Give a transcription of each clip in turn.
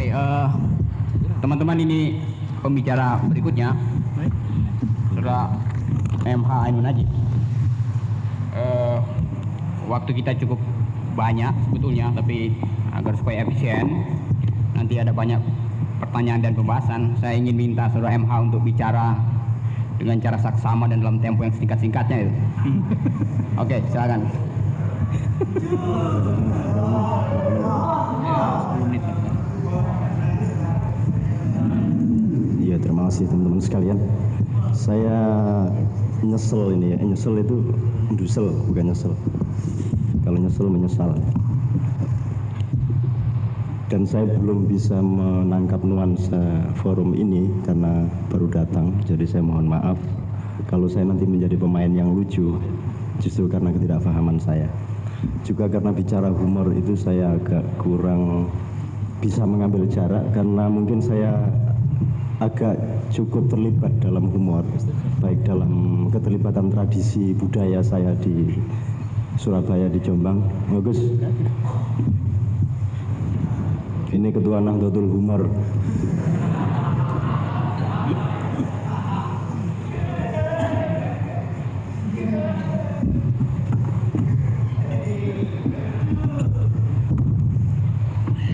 Oke, teman-teman, ini pembicara berikutnya adalah MH Ainun Najib. Waktu kita cukup banyak sebetulnya, tapi agar supaya efisien, nanti ada banyak pertanyaan dan pembahasan. Saya ingin minta saudara MH untuk bicara dengan cara saksama dan dalam tempo yang singkat-singkatnya itu. Oke, silakan. Iya, terima kasih teman-teman sekalian. Saya nyesel ini ya, nyesel itu dusel, bukan nyesel. Kalau nyesel menyesal. Dan saya belum bisa menangkap nuansa forum ini karena baru datang, jadi saya mohon maaf kalau saya nanti menjadi pemain yang lucu, justru karena ketidakpahaman saya. Juga karena bicara humor itu saya agak kurang bisa mengambil jarak karena mungkin saya agak cukup terlibat dalam humor, baik dalam keterlibatan tradisi budaya saya di Surabaya, di Jombang. Bagus. Ini Ketua Nahdlatul Humor.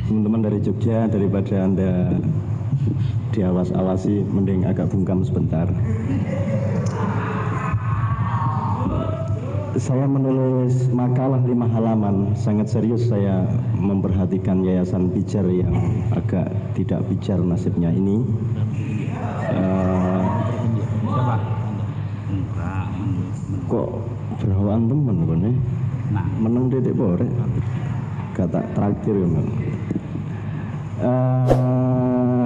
Teman-teman dari Jogja, daripada Anda diawas-awasi, mending agak bungkam sebentar. Saya menulis makalah 5 halaman, sangat serius saya memperhatikan Yayasan Pijar yang agak tidak pijar nasibnya ini. Kok berawan temen kone? Meneng dedek borek, kata traktir ya.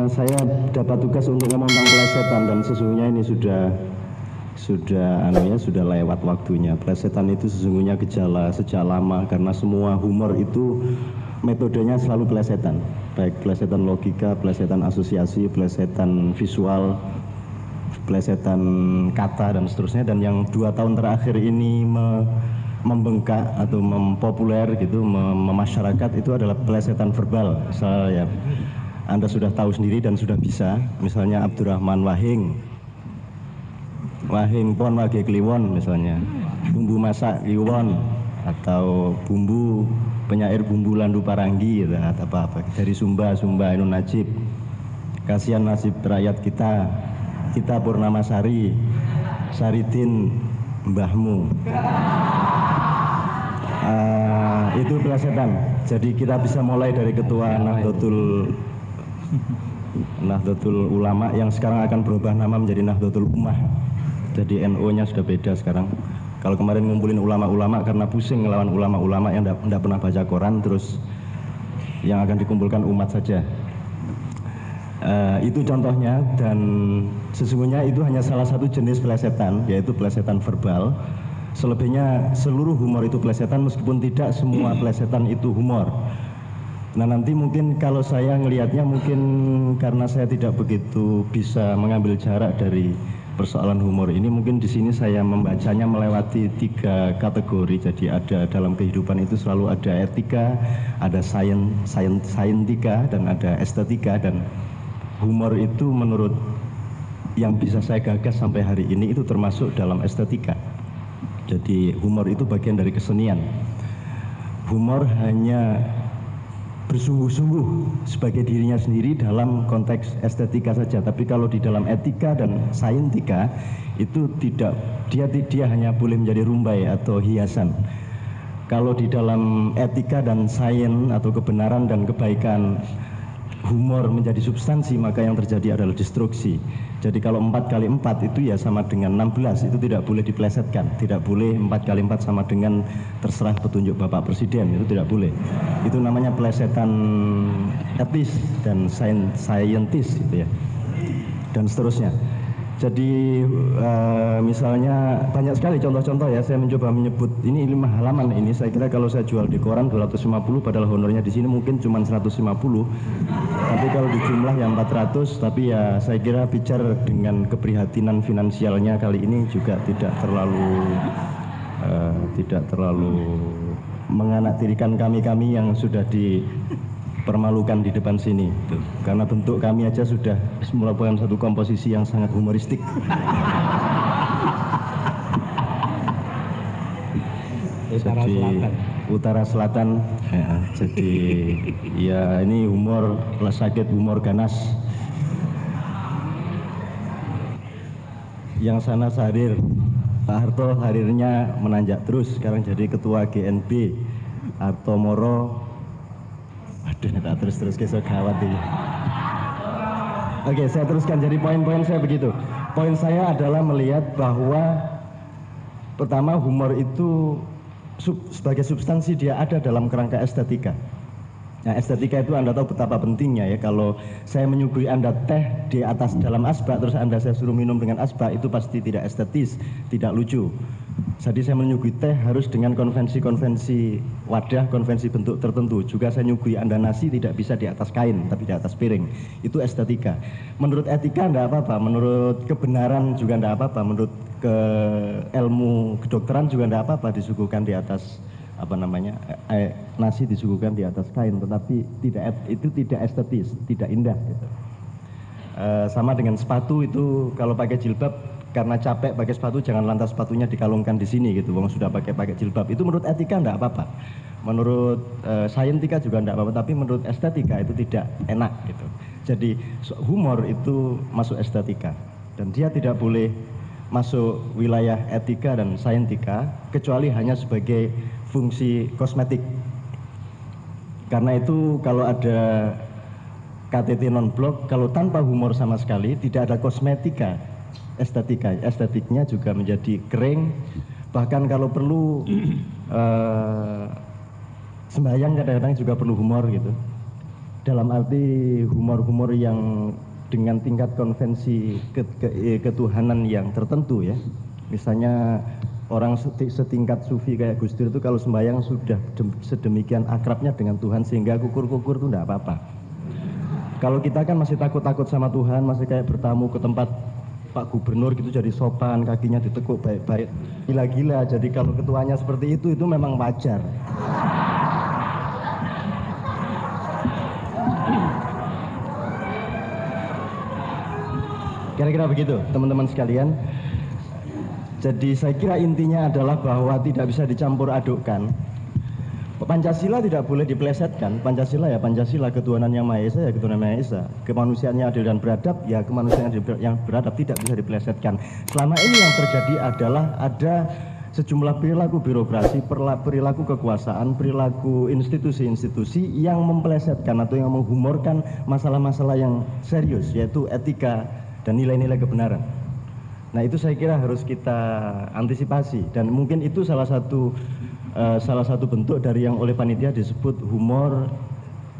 Saya dapat tugas untuk ngomong tentang plesetan dan sesungguhnya ini sudah lewat waktunya. Plesetan itu sesungguhnya gejala sejak lama karena semua humor itu metodenya selalu plesetan, baik plesetan logika, plesetan asosiasi, plesetan visual, plesetan kata dan seterusnya. Dan yang 2 tahun terakhir ini membengkak atau mempopuler gitu, memasyarakat itu adalah plesetan verbal. Misalnya Anda sudah tahu sendiri dan sudah bisa, misalnya Abdurrahman Wahing pon wage kliwon misalnya, bumbu masak kliwon, atau bumbu penyair bumbu landu paranggi gitu, atau apa dari Sumba Ainun Najib, kasihan nasib rakyat kita Purnamasari, Saridin mbahmu. Itu plesetan. Jadi kita bisa mulai dari Ketua Nahdlatul Ulama yang sekarang akan berubah nama menjadi Nahdlatul Ummah. Jadi NO-nya sudah beda sekarang. Kalau kemarin ngumpulin ulama-ulama karena pusing ngelawan ulama-ulama yang tidak pernah baca Quran, terus yang akan dikumpulkan umat saja. Itu contohnya, dan sesungguhnya itu hanya salah satu jenis plesetan, yaitu plesetan verbal. Selebihnya seluruh humor itu plesetan, meskipun tidak semua plesetan itu humor. Nah, nanti mungkin kalau saya ngelihatnya, mungkin karena saya tidak begitu bisa mengambil jarak dari persoalan humor ini, mungkin di sini saya membacanya melewati 3 kategori. Jadi ada dalam kehidupan itu selalu ada etika, ada saintika, dan ada estetika. Dan humor itu menurut yang bisa saya gagas sampai hari ini itu termasuk dalam estetika. Jadi humor itu bagian dari kesenian. Humor hanya bersungguh-sungguh sebagai dirinya sendiri dalam konteks estetika saja. Tapi kalau di dalam etika dan saintika itu tidak, dia hanya boleh menjadi rumbai atau hiasan. Kalau di dalam etika dan sains atau kebenaran dan kebaikan humor menjadi substansi, maka yang terjadi adalah destruksi. Jadi kalau 4 kali 4 itu ya sama dengan 16, itu tidak boleh diplesetkan. Tidak boleh 4 kali 4 sama dengan terserah petunjuk Bapak Presiden, itu tidak boleh. Itu namanya plesetan etis dan saintis gitu ya, dan seterusnya. Jadi misalnya banyak sekali contoh-contoh ya. Saya mencoba menyebut ini 5 halaman ini. Saya kira kalau saya jual di koran 250, padahal honornya di sini mungkin cuma 150. Tapi kalau di jumlah yang 400, tapi ya saya kira Pijar dengan keprihatinan finansialnya kali ini juga tidak terlalu menganaktirikan kami yang sudah permalukan di depan sini tuh. Karena bentuk kami aja sudah melakukan satu komposisi yang sangat humoristik. Utara Selatan ya, jadi ya ini humor sakit, humor ganas. Yang sana hadir Pak Harto, hadirnya menanjak terus, sekarang jadi ketua GNB. Harto Moro, aduh tak terus kesok gawat ini. Oke, saya teruskan. Jadi poin-poin saya begitu. Poin saya adalah melihat bahwa pertama, humor itu sebagai substansi dia ada dalam kerangka estetika. Nah, estetika itu Anda tahu betapa pentingnya ya. Kalau saya menyuguhi Anda teh di atas dalam asbak, terus Anda saya suruh minum dengan asbak, itu pasti tidak estetis, tidak lucu. Jadi saya menyuguhi teh harus dengan konvensi-konvensi wadah, konvensi bentuk tertentu. Juga saya menyuguhi Anda nasi tidak bisa di atas kain, tapi di atas piring. Itu estetika. Menurut etika enggak apa-apa, menurut kebenaran juga enggak apa-apa, menurut ilmu kedokteran juga enggak apa-apa disuguhkan di atas nasi disuguhkan di atas kain, tetapi itu tidak estetis, tidak indah gitu. Sama dengan sepatu itu, kalau pakai jilbab karena capek pakai sepatu, jangan lantas sepatunya dikalungkan di sini gitu, wong sudah pakai jilbab. Itu menurut etika enggak apa-apa, menurut saintika juga enggak apa-apa, tapi menurut estetika itu tidak enak gitu. Jadi humor itu masuk estetika dan dia tidak boleh masuk wilayah etika dan saintika kecuali hanya sebagai fungsi kosmetik. Karena itu kalau ada KTT non-blok, kalau tanpa humor sama sekali, tidak ada kosmetika, estetiknya juga menjadi kering. Bahkan kalau perlu sembahyang kadang-kadang juga perlu humor gitu. Dalam arti humor-humor yang dengan tingkat konvensi ketuhanan yang tertentu ya. Misalnya orang setingkat sufi kayak Gus Dur itu kalau sembahyang sudah sedemikian akrabnya dengan Tuhan sehingga kukur-kukur itu enggak apa-apa. Kalau kita kan masih takut-takut sama Tuhan, masih kayak bertamu ke tempat Pak Gubernur gitu jadi sopan, kakinya ditekuk baik-baik. Gila-gila, jadi kalau ketuanya seperti itu memang wajar. Kira-kira begitu, teman-teman sekalian. Jadi saya kira intinya adalah bahwa tidak bisa dicampur adukkan. Pancasila tidak boleh dipelesetkan. Pancasila ya Pancasila, ketuhanan yang Maha Esa ya ketuhanan Maha Esa. Kemanusiaan yang adil dan beradab ya kemanusiaan yang beradab, tidak bisa dipelesetkan. Selama ini yang terjadi adalah ada sejumlah perilaku birokrasi, perilaku kekuasaan, perilaku institusi-institusi yang mempelesetkan atau yang menghumorkan masalah-masalah yang serius, yaitu etika dan nilai-nilai kebenaran. Nah itu saya kira harus kita antisipasi, dan mungkin itu salah satu bentuk dari yang oleh panitia disebut humor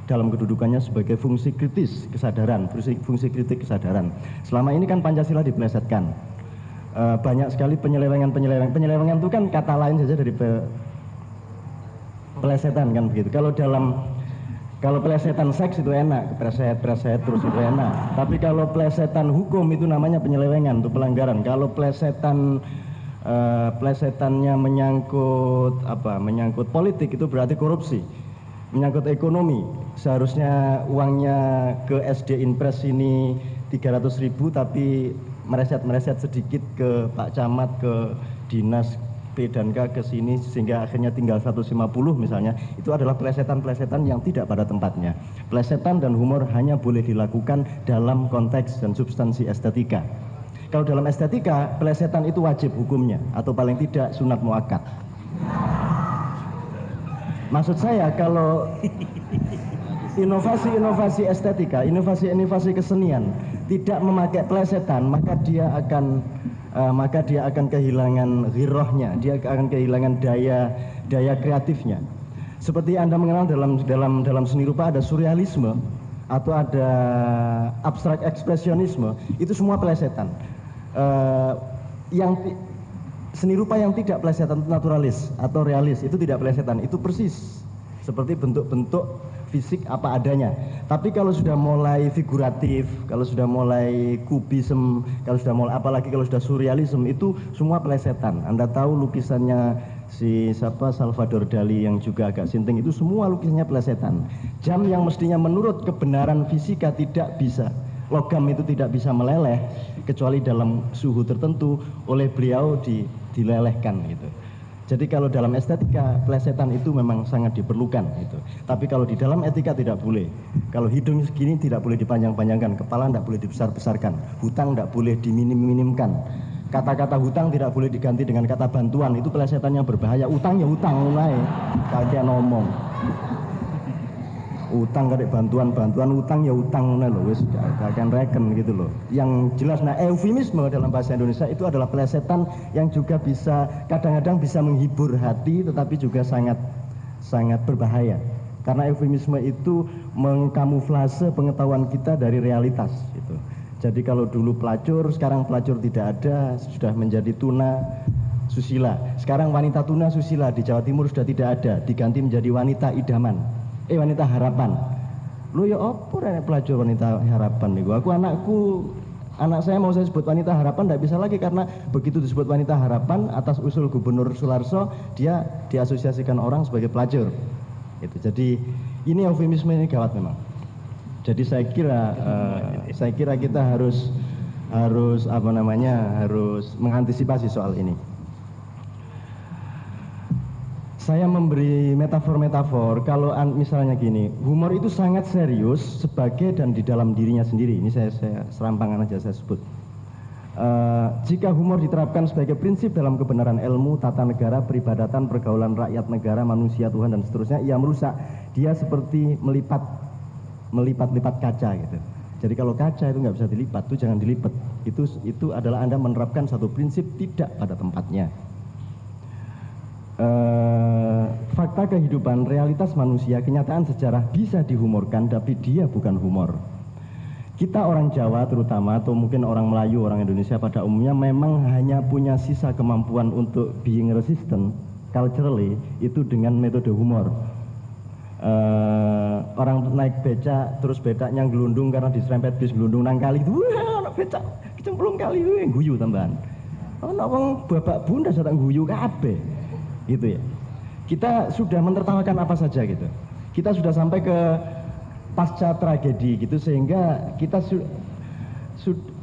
dalam kedudukannya sebagai fungsi kritis kesadaran, fungsi kritik kesadaran. Selama ini kan Pancasila dipelesetkan, banyak sekali penyelewengan itu kan kata lain saja dari pelesetan kan begitu. Kalau pelesetan seks itu enak, preset terus itu enak. Tapi kalau pelesetan hukum itu namanya penyelewengan, itu pelanggaran. Kalau pelesetannya menyangkut politik itu berarti korupsi. Menyangkut ekonomi, seharusnya uangnya ke SD Inpres ini 300.000 tapi mereset sedikit ke Pak Camat, ke Dinas P dan K ke sini sehingga akhirnya tinggal 150 misalnya. Itu adalah pelesetan yang tidak pada tempatnya. Pelesetan dan humor hanya boleh dilakukan dalam konteks dan substansi estetika. Kalau dalam estetika, pelesetan itu wajib hukumnya atau paling tidak sunat muakkad. Maksud saya kalau inovasi estetika, inovasi kesenian tidak memakai pelesetan, maka dia akan kehilangan ghirrahnya, dia akan kehilangan daya kreatifnya. Seperti Anda mengenal dalam seni rupa ada surrealisme atau ada abstrak ekspresionisme, itu semua pelesetan. Seni rupa yang tidak pelesetan naturalis atau realis itu tidak pelesetan, itu persis seperti bentuk-bentuk fisik apa adanya. Tapi kalau sudah mulai figuratif, kalau sudah mulai kubisme, apalagi kalau sudah surrealisme, itu semua pelesetan. Anda tahu lukisannya si siapa Salvador Dali yang juga agak sinting, itu semua lukisannya pelesetan. Jam yang mestinya menurut kebenaran fisika tidak bisa, logam itu tidak bisa meleleh kecuali dalam suhu tertentu, oleh beliau dilelehkan gitu. Jadi kalau dalam estetika pelesetan itu memang sangat diperlukan gitu. Tapi kalau di dalam etika tidak boleh. Kalau hidung segini tidak boleh dipanjang-panjangkan, kepala tidak boleh dibesar-besarkan, hutang tidak boleh diminim-minimkan. Kata-kata hutang tidak boleh diganti dengan kata bantuan, itu pelesetan yang berbahaya. Utang ya utang mulai, kalian ngomong. Utang kadek bantuan utang ya utang lho, wis akan reken gitu loh. Yang jelas, nah eufemisme dalam bahasa Indonesia itu adalah pelesetan yang juga bisa kadang-kadang bisa menghibur hati, tetapi juga sangat berbahaya. Karena eufemisme itu mengkamuflase pengetahuan kita dari realitas gitu. Jadi kalau dulu pelacur, sekarang pelacur tidak ada, sudah menjadi tuna susila. Sekarang wanita tuna susila di Jawa Timur sudah tidak ada, diganti menjadi wanita idaman. Wanita harapan. Lu ya apa rene pelacur wanita harapan niku? Anak saya mau saya sebut wanita harapan tidak bisa lagi, karena begitu disebut wanita harapan atas usul Gubernur Sularso, dia diasosiasikan orang sebagai pelacur. Itu. Jadi ini eufemisme ini gawat memang. Jadi saya kira kita harus mengantisipasi soal ini. Saya memberi metafor-metafor kalau misalnya gini, humor itu sangat serius sebagai dan di dalam dirinya sendiri. Ini saya serampangan aja saya sebut. Jika humor diterapkan sebagai prinsip dalam kebenaran ilmu, tata negara, peribadatan, pergaulan rakyat negara, manusia, Tuhan dan seterusnya, ia merusak. Dia seperti melipat kaca gitu. Jadi kalau kaca itu nggak bisa dilipat, itu jangan dilipat. Itu adalah Anda menerapkan satu prinsip tidak pada tempatnya. Fakta kehidupan, realitas manusia, kenyataan sejarah bisa dihumorkan, tapi dia bukan humor. Kita orang Jawa terutama, atau mungkin orang Melayu, orang Indonesia pada umumnya memang hanya punya sisa kemampuan untuk being resistant culturally itu dengan metode humor. Orang naik becak terus becaknya gelundung karena diserempet bis gelundung nang kali itu, wah anak becak kecemplung kali, guyu tambahan. Ana wong bapak bunda datang guyu kabeh. Gitu ya. Kita sudah menertawakan apa saja gitu. Kita sudah sampai ke pasca tragedi gitu, sehingga kita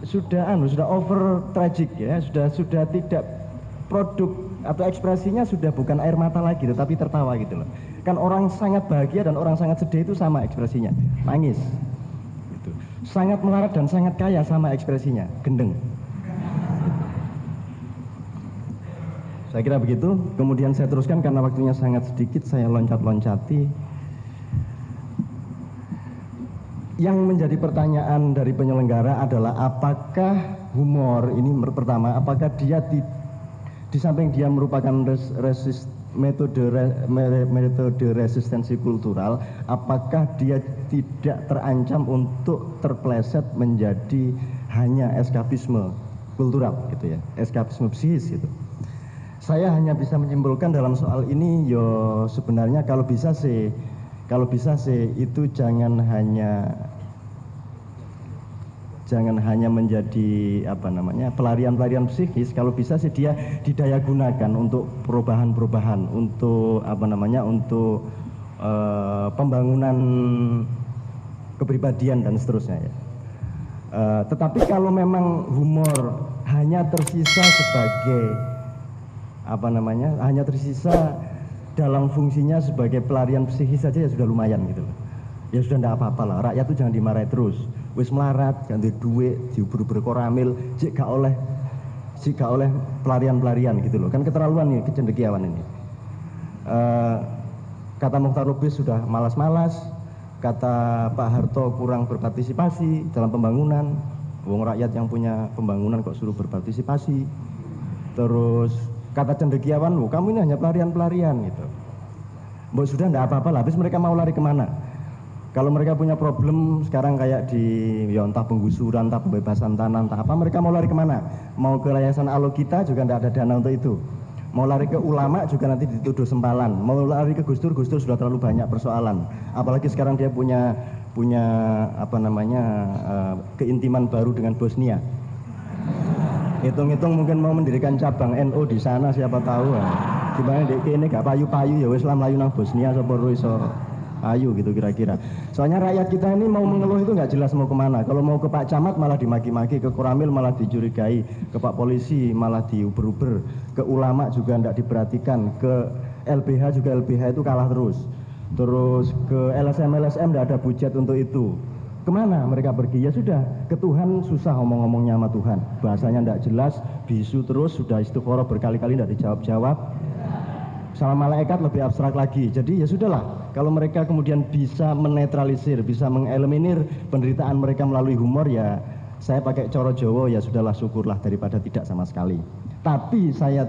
sudah over tragic ya, sudah tidak, produk atau ekspresinya sudah bukan air mata lagi tetapi tertawa gitu loh. Kan orang sangat bahagia dan orang sangat sedih itu sama ekspresinya, nangis. Gitu. Sangat melarat dan sangat kaya sama ekspresinya, gendeng. Saya kira begitu. Kemudian saya teruskan karena waktunya sangat sedikit, saya loncat-loncati. Yang menjadi pertanyaan dari penyelenggara adalah apakah humor ini, pertama, apakah dia di samping dia merupakan metode resistensi kultural, apakah dia tidak terancam untuk terpleset menjadi hanya eskapisme kultural gitu ya, eskapisme psikis gitu. Saya hanya bisa menyimpulkan dalam soal ini, sebenarnya kalau bisa sih itu jangan hanya menjadi pelarian psikis. Kalau bisa sih dia didaya gunakan untuk perubahan-perubahan, untuk untuk pembangunan kepribadian dan seterusnya ya. Tetapi kalau memang humor hanya tersisa sebagai hanya tersisa dalam fungsinya sebagai pelarian psikis saja ya sudah lumayan gitu loh. Ya sudah tidak apa-apa lah, rakyat itu jangan dimarahi terus. Wis melarat, ganti duit, diuber-uber koramil, jika oleh pelarian-pelarian gitu loh. Kan keterlaluan nih kecendekiawan ini. Kata Mokhtar Lubis sudah malas-malas, kata Pak Harto kurang berpartisipasi dalam pembangunan. Wong rakyat yang punya pembangunan kok suruh berpartisipasi. Terus kata cendekiawan, kamu ini hanya pelarian-pelarian gitu. Mbok sudah tidak apa-apa lah, habis mereka mau lari kemana? Kalau mereka punya problem sekarang kayak entah penggusuran, entah pembebasan tanah, entah apa, mereka mau lari kemana? Mau ke Yayasan Alogita juga tidak ada dana untuk itu. Mau lari ke ulama juga nanti dituduh sempalan. Mau lari ke Gus Dur sudah terlalu banyak persoalan. Apalagi sekarang dia punya keintiman baru dengan Bosnia. Hitung-hitung mungkin mau mendirikan cabang NU di sana, siapa tahu ya. Gimana dek ini gak payu-payu ya wis lah melayu nang Bosnia sapa iso ayu gitu kira-kira. Soalnya rakyat kita ini mau mengeluh itu nggak jelas mau kemana. Kalau mau ke Pak Camat malah dimaki-maki, ke Koramil malah dicurigai, ke Pak Polisi malah diuber-uber, ke ulama juga nggak diperhatikan, ke LBH juga LBH itu kalah terus. Terus ke LSM nggak ada budget untuk itu. Kemana mereka pergi? Ya sudah, ke Tuhan susah ngomong-ngomongnya sama Tuhan. Bahasanya nggak jelas, bisu terus, sudah istikharah berkali-kali nggak dijawab-jawab. Sama malaikat lebih abstrak lagi. Jadi ya sudahlah, kalau mereka kemudian bisa menetralisir, bisa mengeliminir penderitaan mereka melalui humor, ya saya pakai coro Jawa, ya sudahlah, syukurlah daripada tidak sama sekali. Tapi saya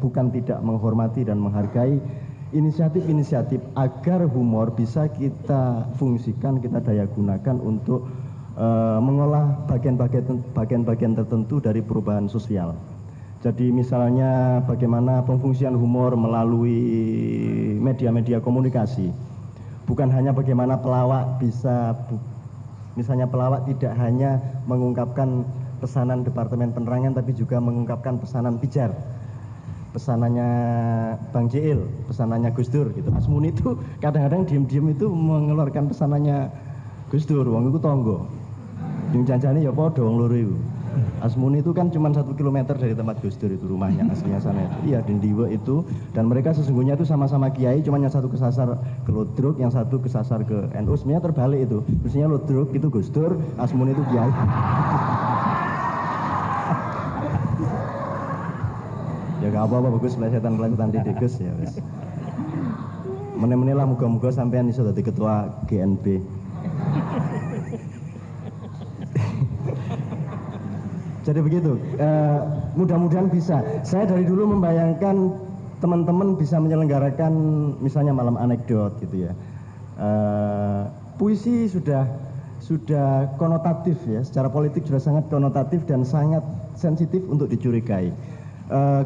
bukan tidak menghormati dan menghargai inisiatif-inisiatif agar humor bisa kita fungsikan, kita daya gunakan untuk mengolah bagian-bagian tertentu dari perubahan sosial. Jadi misalnya bagaimana pemfungsian humor melalui media-media komunikasi. Bukan hanya bagaimana pelawak bisa, misalnya pelawak tidak hanya mengungkapkan pesanan Departemen Penerangan, tapi juga mengungkapkan pesanan pijar. Pesanannya Bang Jil, pesanannya Gus Dur gitu. Asmuni itu kadang-kadang diam-diam itu mengeluarkan pesanannya Gus Dur, wong iku tonggo. Yang janjane ya padha wong loro iku. Asmuni itu kan cuma 1 kilometer dari tempat Gus Dur itu rumahnya aslinya sana itu. Iya, di Ndiwe itu, dan mereka sesungguhnya itu sama-sama kiai, cuma yang satu kesasar ke Ludruk, yang satu kesasar ke NU. Sebenarnya terbalik itu. Mestinya Ludruk itu Gus Dur, Asmuni itu kiai. Ya gak apa-apa, bagus pelesetan didikus ya wes. Meneh-meneh lah muga-muga sampean iso dadi ketua GNB. Jadi begitu, mudah-mudahan bisa. Saya dari dulu membayangkan teman-teman bisa menyelenggarakan misalnya malam anekdot gitu ya. Puisi sudah konotatif ya, secara politik sudah sangat konotatif dan sangat sensitif untuk dicurigai.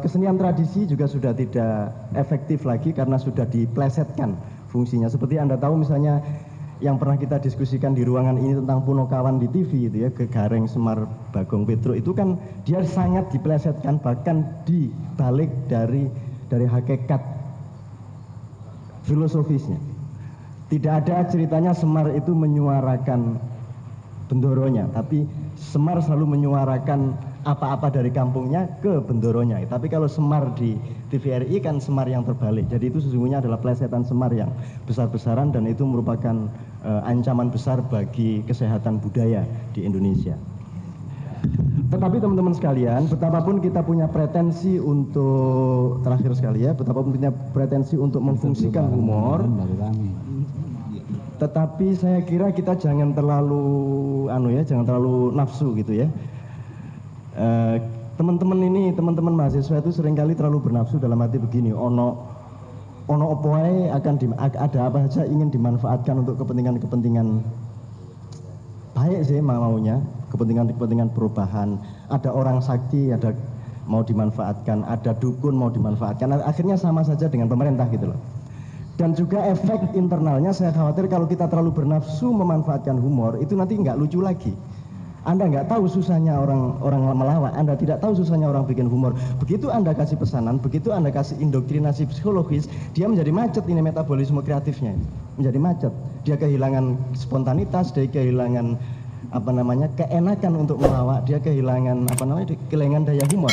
Kesenian tradisi juga sudah tidak efektif lagi karena sudah diplesetkan fungsinya. Seperti Anda tahu misalnya yang pernah kita diskusikan di ruangan ini tentang Punokawan di TV itu ya, Gegareng Semar Bagong Petro, itu kan dia sangat diplesetkan, bahkan dibalik dari hakikat filosofisnya. Tidak ada ceritanya Semar itu menyuarakan Bendoronya, tapi Semar selalu menyuarakan apa-apa dari kampungnya ke Bendoronya. Tapi kalau Semar di TVRI kan Semar yang terbalik. Jadi itu sesungguhnya adalah plesetan Semar yang besar-besaran, dan itu merupakan ancaman besar bagi kesehatan budaya di Indonesia. Tetapi teman-teman sekalian, betapapun kita punya pretensi untuk, terakhir sekali ya, betapapun punya pretensi untuk memfungsikan humor, tetapi saya kira kita jangan terlalu jangan terlalu nafsu gitu ya. Teman-teman mahasiswa itu seringkali terlalu bernafsu dalam arti begini, ono opoe ada apa saja ingin dimanfaatkan untuk kepentingan baik sih maunya, kepentingan perubahan. Ada orang sakti, ada mau dimanfaatkan, ada dukun mau dimanfaatkan, akhirnya sama saja dengan pemerintah gitu loh. Dan juga efek internalnya saya khawatir kalau kita terlalu bernafsu memanfaatkan humor, itu nanti nggak lucu lagi. Anda nggak tahu susahnya orang melawak, Anda tidak tahu susahnya orang bikin humor. Begitu Anda kasih pesanan, begitu Anda kasih indoktrinasi psikologis, dia menjadi macet, ini metabolisme kreatifnya menjadi macet. Dia kehilangan spontanitas, dia kehilangan keenakan untuk melawak, dia kehilangan kehilangan daya humor.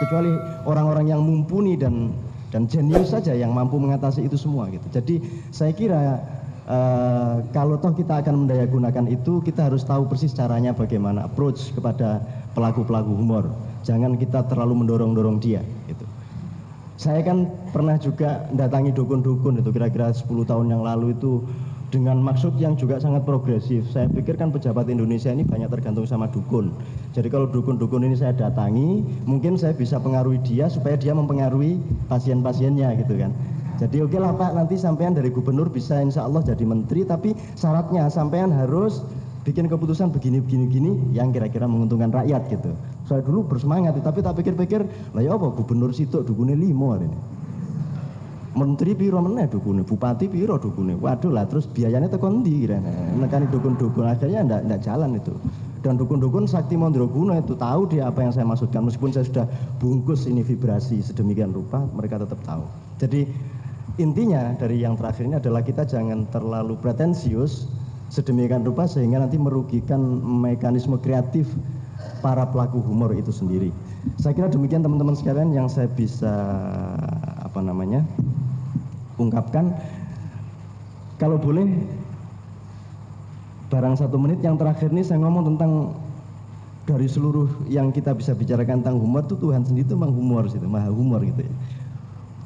Kecuali orang-orang yang mumpuni dan jenius saja yang mampu mengatasi itu semua gitu. Jadi saya kira kalau toh kita akan mendayagunakan itu, kita harus tahu persis caranya bagaimana approach kepada pelaku-pelaku humor. Jangan kita terlalu mendorong-dorong dia gitu. Saya kan pernah juga datangi dukun-dukun itu kira-kira 10 tahun yang lalu itu dengan maksud yang juga sangat progresif. Saya pikir kan pejabat Indonesia ini banyak tergantung sama dukun. Jadi kalau dukun-dukun ini saya datangi, mungkin saya bisa pengaruhi dia supaya dia mempengaruhi pasien-pasiennya gitu kan. Jadi oke lah Pak, nanti sampean dari gubernur bisa insya Allah jadi menteri, tapi syaratnya sampean harus bikin keputusan begini yang kira-kira menguntungkan rakyat gitu. Saya dulu bersemangat, tapi tak pikir-pikir, lah ya apa gubernur situ dukune 5 ini. Menteri piro meneh dukune, bupati piro dukune. Waduh lah, terus biayanya tekan ndi kira. Nekani dukun-dukun akhirnya ndak jalan itu. Dan dukun-dukun Sakti Mandraguna itu tahu dia apa yang saya maksudkan, meskipun saya sudah bungkus ini vibrasi sedemikian rupa, mereka tetap tahu. Jadi intinya dari yang terakhir ini adalah kita jangan terlalu pretensius sedemikian rupa sehingga nanti merugikan mekanisme kreatif para pelaku humor itu sendiri. Saya kira demikian teman-teman sekalian yang saya bisa ungkapkan. Kalau boleh barang 1 menit yang terakhir ini saya ngomong tentang dari seluruh yang kita bisa bicarakan tentang humor itu Tuhan sendiri itu memang humor gitu, maha humor gitu ya.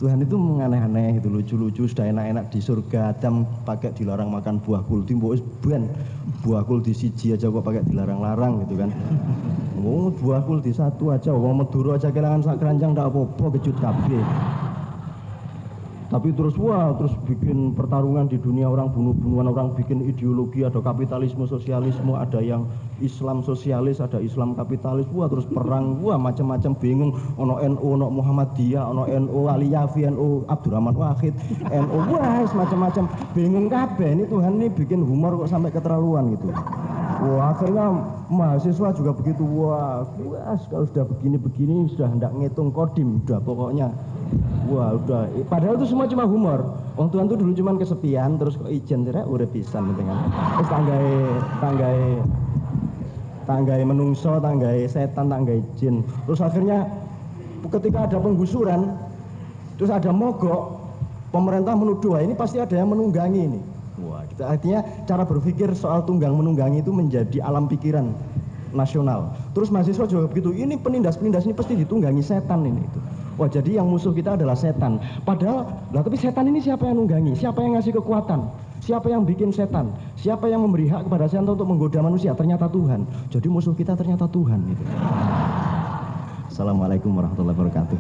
Tuhan itu menganeh-aneh gitu, lucu-lucu, sudah enak-enak di surga, Adam pakai dilarang makan buah kuldi, buah kuldi siji aja kok pakai dilarang-larang gitu kan. Oh, buah kuldi 1 aja, wong Madura aja kelangan sak keranjang ndak apa-apa, kejut kabeh. Tapi terus bikin pertarungan di dunia, orang bunuh-bunuhan, orang bikin ideologi, ada kapitalisme, sosialisme, ada yang Islam sosialis, ada Islam kapitalis, terus perang, macam-macam, bingung, ono NU, ono Muhammadiyah, ono NU Ali Yafi, NU Abdurrahman Wahid, NU, macam-macam, bingung kabeh. Ini Tuhan ini bikin humor kok sampai keterlaluan gitu. Akhirnya mahasiswa juga begitu, kalau sudah begini-begini sudah hendak ngitung kodim, udah pokoknya. Udah. Padahal itu semua cuma humor. Wong Tuhan tuh dulu cuma kesepian, terus kok ijen cerak urip pisan penting kan. Terus tanggai menungso, tanggai setan, tanggai jin. Terus akhirnya ketika ada penggusuran, terus ada mogok, pemerintah menuduh ini pasti ada yang menunggangi ini. Gitu. Artinya cara berpikir soal tunggang menunggangi itu menjadi alam pikiran nasional. Terus mahasiswa juga begitu. Ini penindas-penindas ini pasti ditunggangi setan ini itu. Jadi yang musuh kita adalah setan. Padahal, tapi setan ini siapa yang nunggangi? Siapa yang ngasih kekuatan? Siapa yang bikin setan? Siapa yang memberi hak kepada setan untuk menggoda manusia? Ternyata Tuhan. Jadi musuh kita ternyata Tuhan. Gitu. Assalamualaikum warahmatullahi wabarakatuh.